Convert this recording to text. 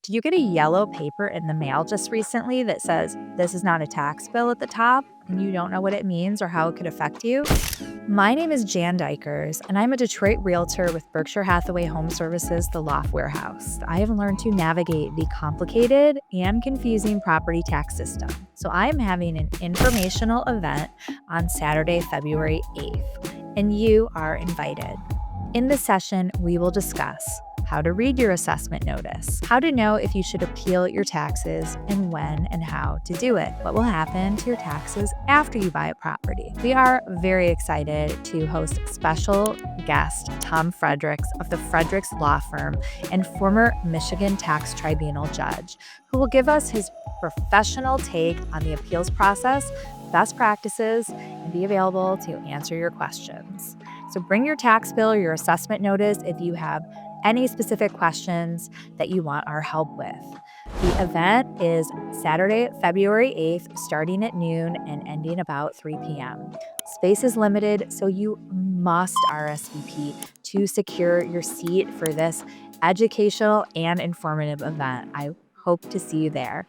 Did you get a yellow paper in the mail just recently that says this is not a tax bill at the top and you don't know what it means or how it could affect you? My name is Jan Dijkers, and I'm a Detroit realtor with Berkshire Hathaway Home Services, the Loft Warehouse. I have learned to navigate the complicated and confusing property tax system. So I am having an informational event on Saturday, February 8th, and you are invited. In this session, we will discuss how to read your assessment notice, how to know if you should appeal your taxes, and when and how to do it. What will happen to your taxes after you buy a property? We are very excited to host special guest Tom Fredericks of the Fredericks Law Firm and former Michigan Tax Tribunal judge, who will give us his professional take on the appeals process, best practices, and be available to answer your questions. So bring your tax bill or your assessment notice if you have any specific questions that you want our help with. The event is Saturday, February 8th, starting at noon and ending about 3 p.m. Space is limited, so you must RSVP to secure your seat for this educational and informative event. I hope to see you there.